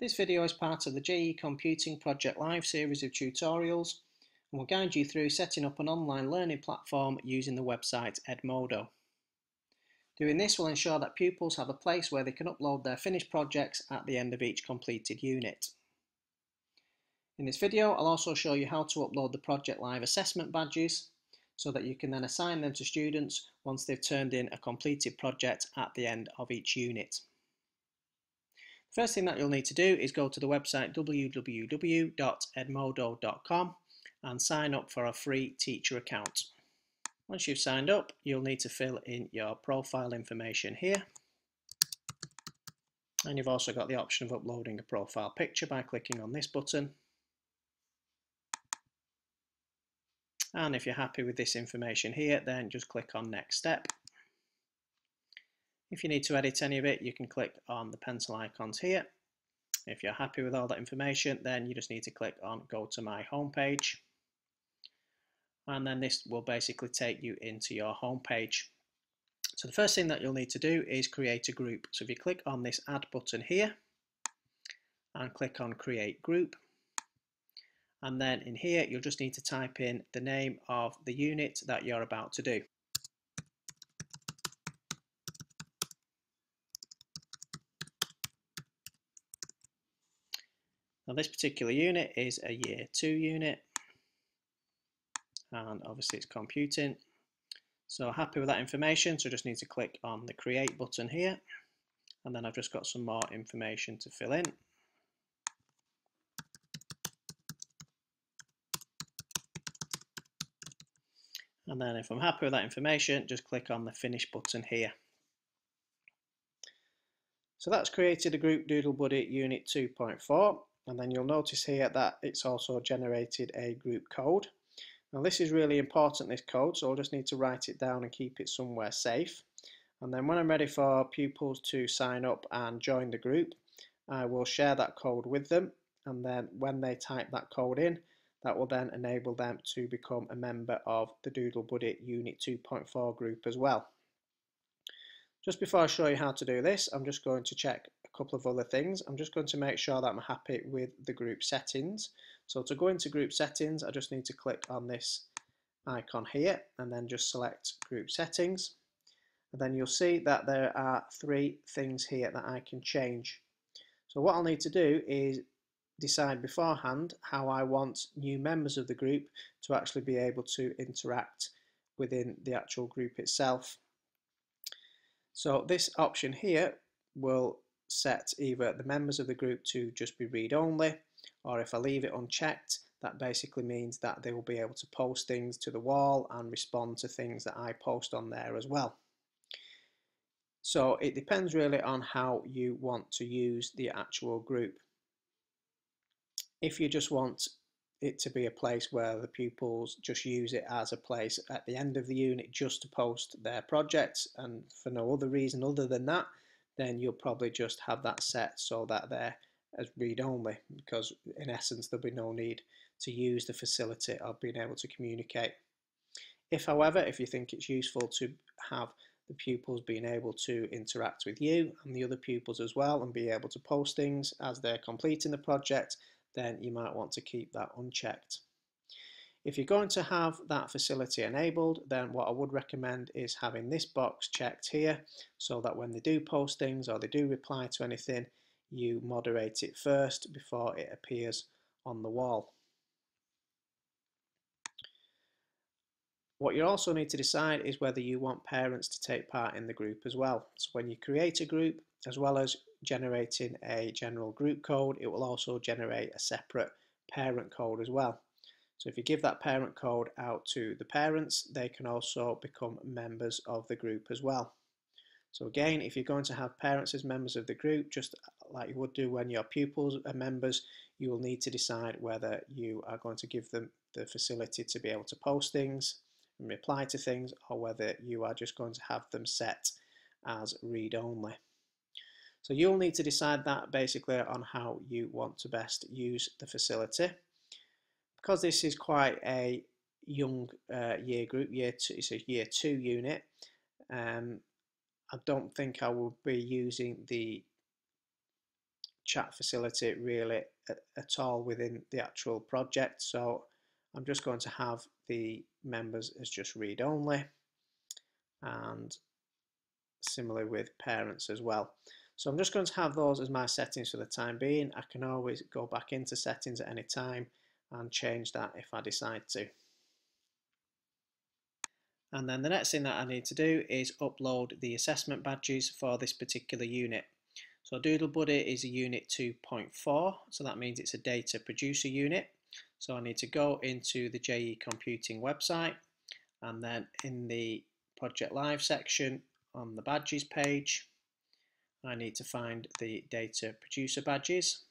This video is part of the JE Computing Project Live series of tutorials and will guide you through setting up an online learning platform using the website Edmodo. Doing this will ensure that pupils have a place where they can upload their finished projects at the end of each completed unit. In this video, I'll also show you how to upload the Project Live assessment badges so that you can then assign them to students once they've turned in a completed project at the end of each unit. First thing that you'll need to do is go to the website www.edmodo.com and sign up for a free teacher account. Once you've signed up, you'll need to fill in your profile information here. And you've also got the option of uploading a profile picture by clicking on this button. And if you're happy with this information here, then just click on Next Step. If you need to edit any of it, you can click on the pencil icons here. If you're happy with all that information, then you just need to click on Go to My Homepage. And then this will basically take you into your homepage. So the first thing that you'll need to do is create a group. So if you click on this Add button here and click on Create Group, and then in here you'll just need to type in the name of the unit that you're about to do. Now this particular unit is a Year 2 unit, and obviously it's computing. So happy with that information, so just need to click on the Create button here, and then I've just got some more information to fill in. And then if I'm happy with that information, just click on the Finish button here. So that's created a group Doodle Buddy Unit 2.4, and then you'll notice here that it's also generated a group code. Now this is really important, this code, so I'll just need to write it down and keep it somewhere safe. And then when I'm ready for pupils to sign up and join the group, I will share that code with them, and then when they type that code in, that will then enable them to become a member of the Doodle Buddy Unit 2.4 group as well. Just before I show you how to do this, I'm just going to check a couple of other things. I'm just going to make sure that I'm happy with the group settings. So to go into group settings, I just need to click on this icon here and then just select group settings. And then you'll see that there are three things here that I can change. So what I'll need to do is decide beforehand how I want new members of the group to actually be able to interact within the actual group itself. So this option here will set either the members of the group to just be read only, or if I leave it unchecked, that basically means that they will be able to post things to the wall and respond to things that I post on there as well. So it depends really on how you want to use the actual group. If you just want it to be a place where the pupils just use it as a place at the end of the unit just to post their projects and for no other reason other than that, then you'll probably just have that set so that they're as read only, because in essence there'll be no need to use the facility of being able to communicate. If however, if you think it's useful to have the pupils being able to interact with you and the other pupils as well and be able to post things as they're completing the project, then you might want to keep that unchecked. If you're going to have that facility enabled, then what I would recommend is having this box checked here so that when they do post things or they do reply to anything, you moderate it first before it appears on the wall. What you also need to decide is whether you want parents to take part in the group as well. So when you create a group, as well as generating a general group code, it will also generate a separate parent code as well. So if you give that parent code out to the parents, they can also become members of the group as well. So again, if you're going to have parents as members of the group, just like you would do when your pupils are members, you will need to decide whether you are going to give them the facility to be able to post things and reply to things, or whether you are just going to have them set as read only. So you'll need to decide that basically on how you want to best use the facility. Because this is quite a young year group, it's a Year 2 unit, I don't think I will be using the chat facility really at all within the actual project, so I'm just going to have the members as just read only, and similarly with parents as well. So I'm just going to have those as my settings for the time being. I can always go back into settings at any time and change that if I decide to. And then the next thing that I need to do is upload the assessment badges for this particular unit. So DoodleBuddy is a unit 2.4, so that means it's a data producer unit. So I need to go into the JE Computing website, and then in the Project Live section on the badges page, I need to find the data producer badges,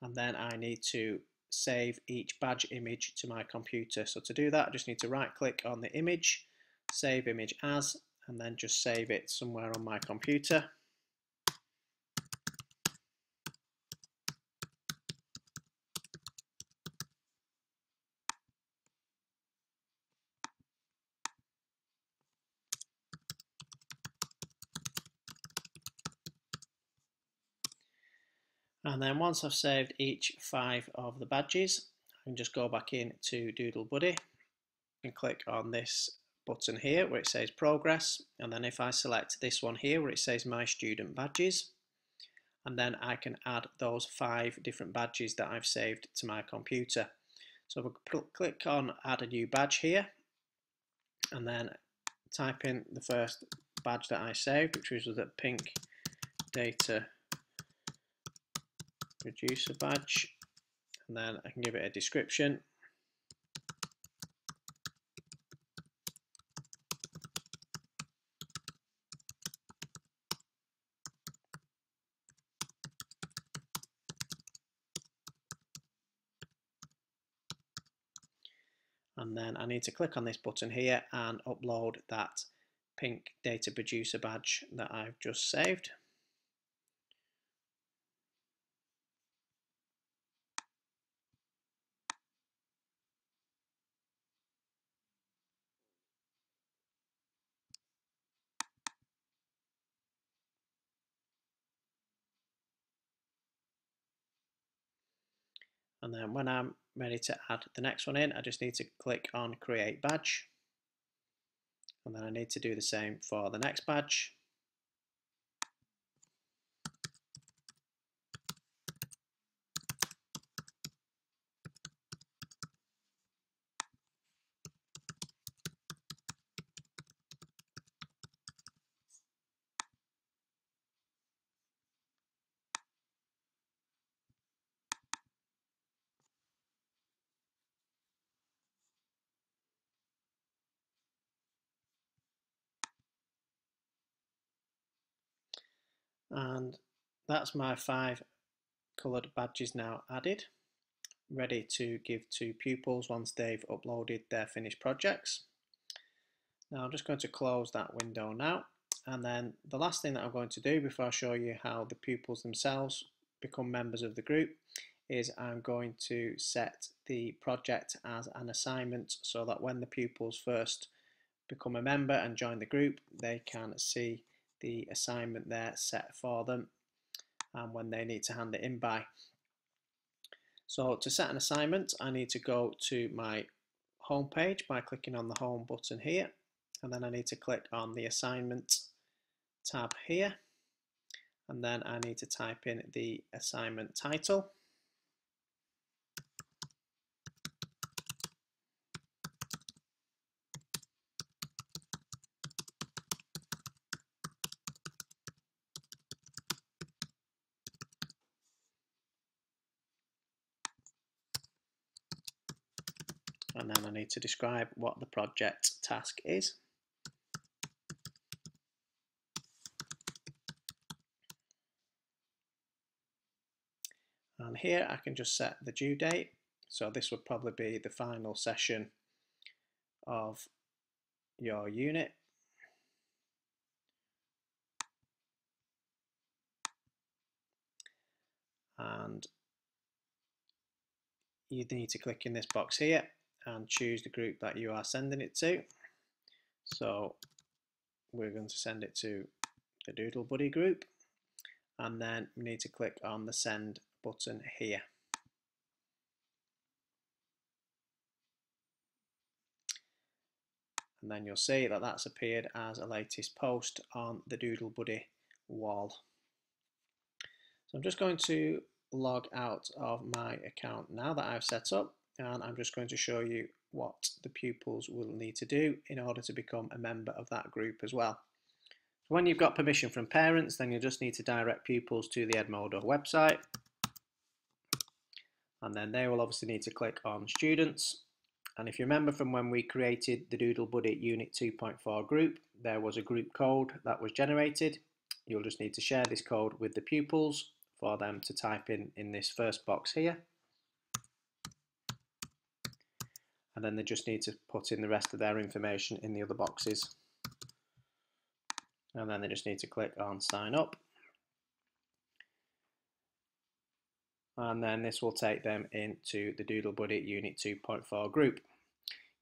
and then I need to save each badge image to my computer. So to do that, I just need to right click on the image, save image as, and then just save it somewhere on my computer. And then once I've saved each 5 of the badges, I can just go back into DoodleBuddy and click on this button here where it says progress, and then if I select this one here where it says my student badges, and then I can add those 5 different badges that I've saved to my computer. So if I click on add a new badge here, and then type in the first badge that I saved, which was the pink data producer badge, and then I can give it a description. And then I need to click on this button here and upload that pink data producer badge that I've just saved. And then when I'm ready to add the next one in, I just need to click on create badge, and then I need to do the same for the next badge. And that's my 5 coloured badges now added, ready to give to pupils once they've uploaded their finished projects. Now I'm just going to close that window now, and then the last thing that I'm going to do before I show you how the pupils themselves become members of the group is I'm going to set the project as an assignment, so that when the pupils first become a member and join the group, they can see the assignment there set for them and when they need to hand it in by. So to set an assignment, I need to go to my home page by clicking on the home button here, and then I need to click on the assignment tab here, and then I need to type in the assignment title. And then I need to describe what the project task is. And here I can just set the due date. So this would probably be the final session of your unit. And you need to click in this box here and choose the group that you are sending it to. So we're going to send it to the DoodleBuddy group, and then we need to click on the send button here. And then you'll see that that's appeared as a latest post on the Doodle Buddy wall. So I'm just going to log out of my account now that I've set up, and I'm just going to show you what the pupils will need to do in order to become a member of that group as well. So when you've got permission from parents, then you'll just need to direct pupils to the Edmodo website, and then they will obviously need to click on students. And if you remember from when we created the Doodle Buddy Unit 2.4 group, there was a group code that was generated. You'll just need to share this code with the pupils for them to type in this first box here. And then they just need to put in the rest of their information in the other boxes. And then they just need to click on sign up. And then this will take them into the Doodle Buddy Unit 2.4 group.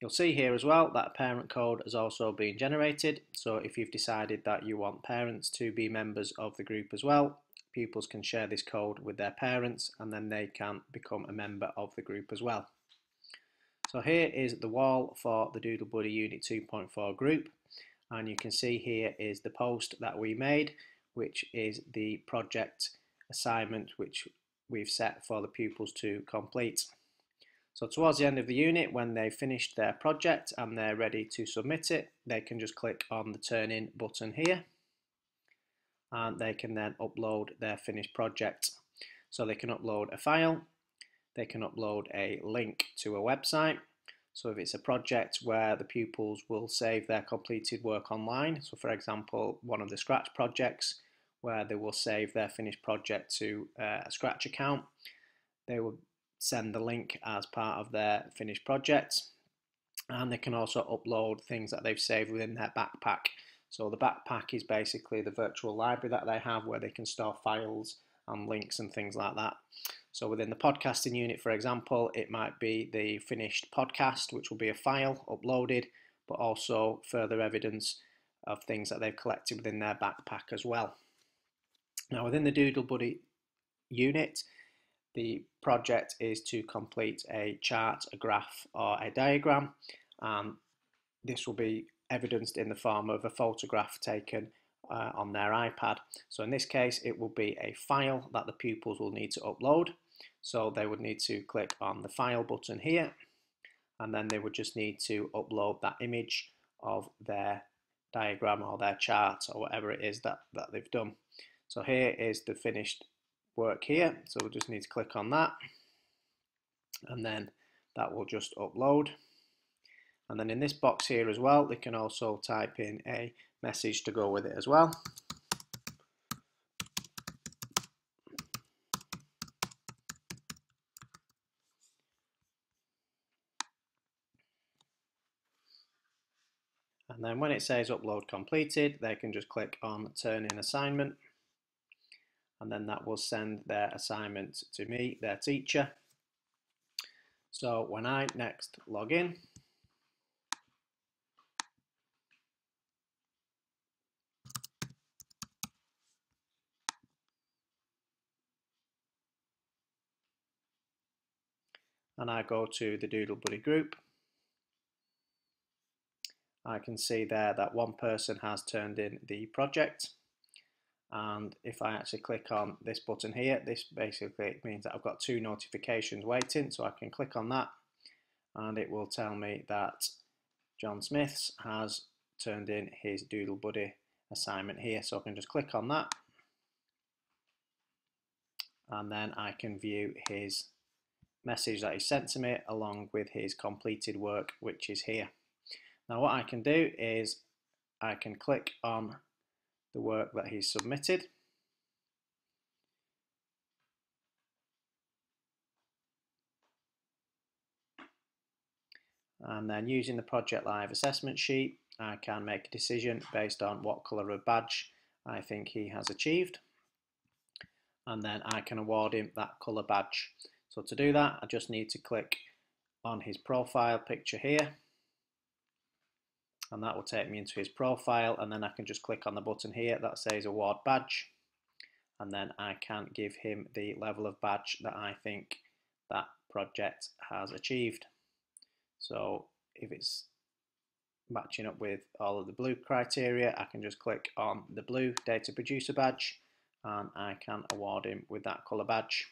You'll see here as well that a parent code has also been generated. So if you've decided that you want parents to be members of the group as well, pupils can share this code with their parents, and then they can become a member of the group as well. So here is the wall for the Doodle Buddy Unit 2.4 group, and you can see here is the post that we made, which is the project assignment which we've set for the pupils to complete. So towards the end of the unit, when they've finished their project and they're ready to submit it, they can just click on the turn in button here, and they can then upload their finished project. So they can upload a file, they can upload a link to a website. So if it's a project where the pupils will save their completed work online, so for example one of the Scratch projects where they will save their finished project to a Scratch account, they will send the link as part of their finished project, and they can also upload things that they've saved within their backpack. So the backpack is basically the virtual library that they have where they can store files and links and things like that. So within the podcasting unit, for example, it might be the finished podcast, which will be a file uploaded, but also further evidence of things that they've collected within their backpack as well. Now within the Doodle Buddy unit, the project is to complete a chart, a graph or a diagram, and this will be evidenced in the form of a photograph taken on their iPad. So in this case it will be a file that the pupils will need to upload. So they would need to click on the file button here, and then they would just need to upload that image of their diagram or their chart or whatever it is that they've done. So here is the finished work here, so we'll just need to click on that, and then that will just upload. And then in this box here as well, they can also type in a message to go with it as well. And then when it says upload completed, they can just click on turn in assignment, and then that will send their assignment to me, their teacher. So when I next log in, and I go to the Doodle Buddy group, I can see there that one person has turned in the project. And if I actually click on this button here, this basically means that I've got 2 notifications waiting, so I can click on that and it will tell me that John Smiths has turned in his Doodle Buddy assignment here. So I can just click on that, and then I can view his message that he sent to me along with his completed work, which is here. Now what I can do is I can click on the work that he's submitted, and then using the Project Live assessment sheet I can make a decision based on what colour of badge I think he has achieved, and then I can award him that colour badge. So to do that I just need to click on his profile picture here, and that will take me into his profile, and then I can just click on the button here that says award badge, and then I can give him the level of badge that I think that project has achieved. So if it's matching up with all of the blue criteria, I can just click on the blue data producer badge and I can award him with that colour badge.